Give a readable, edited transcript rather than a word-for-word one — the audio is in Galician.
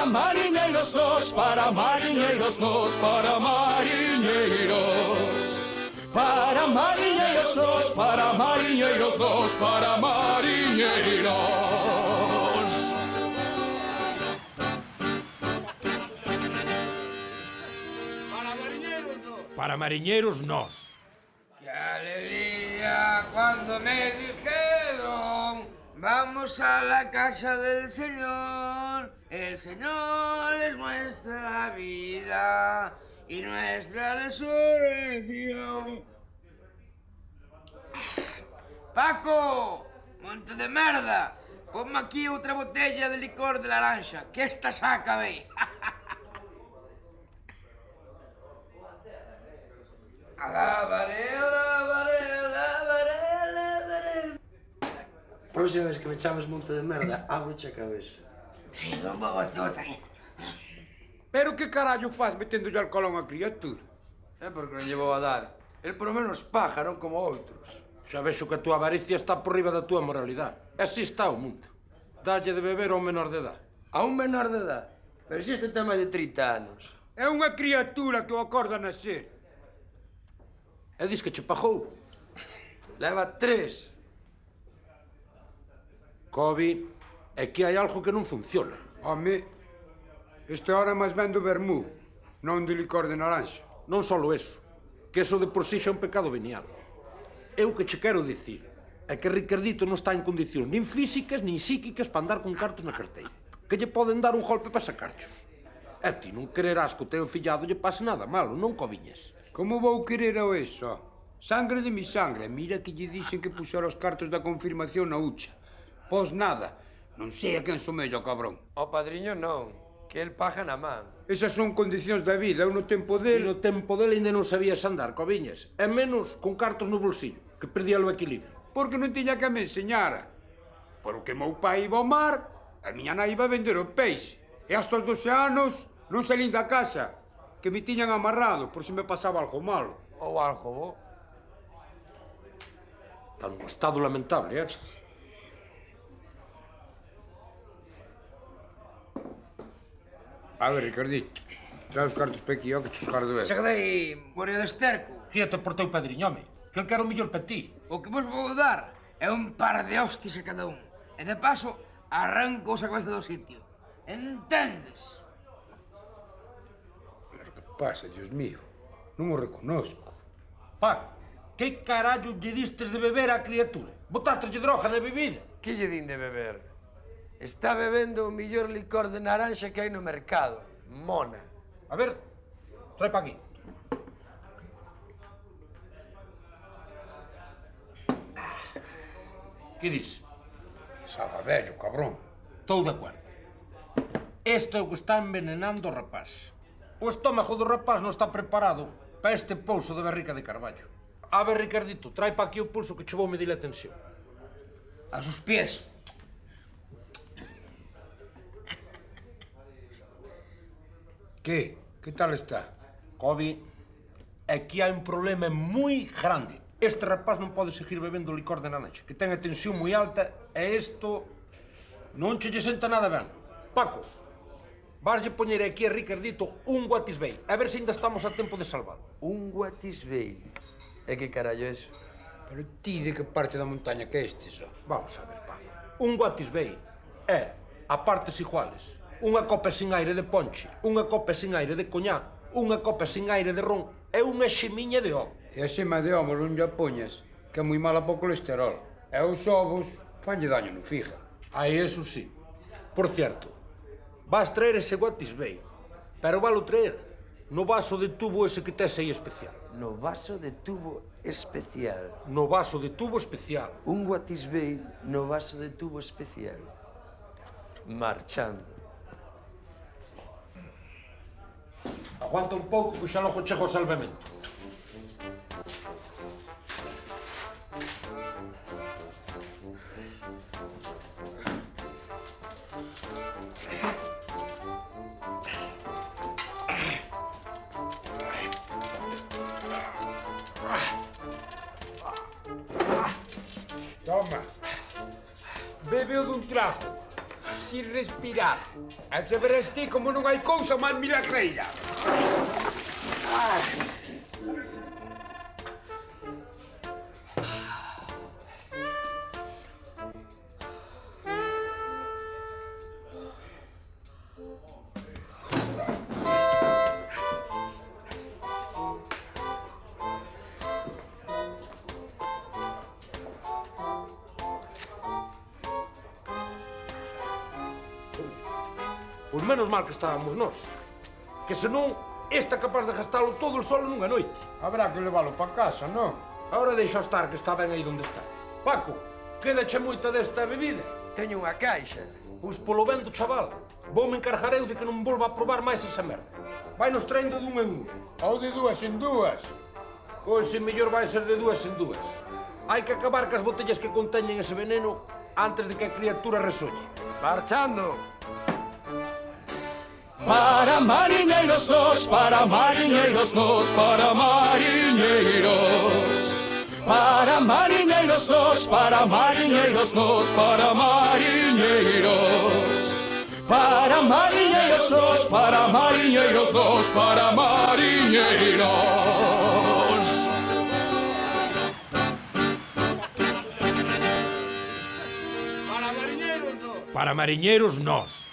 mariñeiros nós, para mariñeiros nós, para mariñeiros. Para mariñeiros nós, para mariñeiros nós, para mariñeiros. Para mariñeiros nós. ¡Qué alegría cuando me dijeron vamos a la casa del Señor! El Señor es nuestra vida y nuestra resurrección. Paco, monte de merda, ponme aquí outra botella de licor de laranja, que esta saca ben. Alabaré, alabaré, alabaré, alabaré. Próxima vez que me chames monte de merda, abroche a cabeza. Sí, non vou tota. Pero que carallo faz meténdolle alcohol a unha criatura? É porque non llevou a dar. El por lo menos paja, non como outros. Xa vexo que a tua avaricia está por riba da tua moralidade. Así está o mundo. Dalle de beber a un menor de edad. A un menor de edad. Pero se este ten máis de 30 anos. É unha criatura que o acorda nacer. E dis que che pagou. Leva 3. Kobe, é que hai algo que non funciona. Home, esta hora máis ben do vermú, non de licor de naranxa. Non só eso, que eso de por si xa é un pecado venial. Eu que che quero dicir é que Ricardito non está en condicións nin físicas nin psíquicas para andar con cartos na carteira. Que lle poden dar un golpe para sacarchos. E ti non quererás que o teu fillado lle pase nada malo, non coviñes. Como vou querer ao eso? Sangre de mi sangre. Mira que lle dixen que puxera os cartos da confirmación na hucha. Pois nada. Non sei a quen somello, cabrón. O padriño non, que el paja na man. Esas son condicións da vida. Eu no tempo E del... no tempo dele ainda non sabías andar, coviñes. E menos con cartos no bolsillo, que perdía o equilibrio. Porque non tiña que me enseñara. Porque meu pai iba ao mar, a miña nai iba a vender o peixe. E hasta os 12 anos non salín da casa, que me tiñan amarrado por se me pasaba algo malo. Ou algo bo. Está nun estado lamentable, eh? A ver, Ricardito, trae os cartos pa aquí, ó, que chos gardo Se quedei morio de esterco. Fíate por teu padriño, home, que el quero o mellor para ti. O que vos vou dar é un par de hostias a cada un. E de paso, arranco a cabeza do sitio. Entendes? Pero que pasa, Dios mío? Non o reconozco. Paco, que carallo lle distes de beber á criatura? Botátrelle droga na bebida? Que lle din de beber? Está bebendo o millor licor de naranxa que hai no mercado. Mona. A ver, trae pa aquí. Que dis? Saba vello, cabrón. Estou de acordo. Este é o que está envenenando o rapaz. O estómago do rapaz non está preparado para este pouso de barrica de carballo. A ver, Ricardito, trae pa aquí o pulso que che vou medir a tensión. A sus pies. Que? Que tal está? Kobe, aquí hai un problema moi grande. Este rapaz non pode seguir bebendo licor de naranxa, que ten a tensión moi alta e isto non che lle senta nada ben. Paco, vaslle poñer aquí a Ricardito un Guatisbei, a ver se ainda estamos a tempo de salvalo. Un Guatisbei. E que carallo é eso? Pero ti de que parte da montaña que este, só? Vamos a ver, Paco. Un Guatisbei é, a partes iguales, unha copa sin aire de ponche, unha copa sin aire de coñá, unha copa sin aire de ron e unha xemiña de ovo. E a xema de homo non lle poñas, que é moi mala para o colesterol. E os ovos fanlle daño no fígado. Aí, eso sí. Por cierto, vas traer ese Guatisbei, pero valo traer no vaso de tubo ese que tes aí especial. No vaso de tubo especial. No vaso de tubo especial. Un Guatisbei no vaso de tubo especial. Marchando. Aguanta un pouco que xa logo chego ao salvamento. Toma. Bebeu dun trago, sin respirar. A se veres ti como non hai cousa máis milagreira. Pois menos mal que estábamos nós. Que senón, esta é capaz de gastalo todo o sol nunha noite. Habrá que leválo para casa, non? Ahora deixa estar que está ben aí onde está. Paco, quédache moita desta bebida? Teño unha caixa. Pois polo ben do chaval, voume encargar eu de que non volva a probar máis esa merda. Vai nos traendo dun en un. Ou de dúas en dúas. Pois se mellor vai ser de dúas en dúas. Hai que acabar cas botellas que conteñen ese veneno antes de que a criatura resolle. Marchando. Para mariñeiros nós, para mariñeiros nós, para mariñeiros. Para mariñeiros nós, para mariñeiros nós, para mariñeiros. Para mariñeiros nós, para mariñeiros nós, para mariñeiros. Para mariñeiros nós.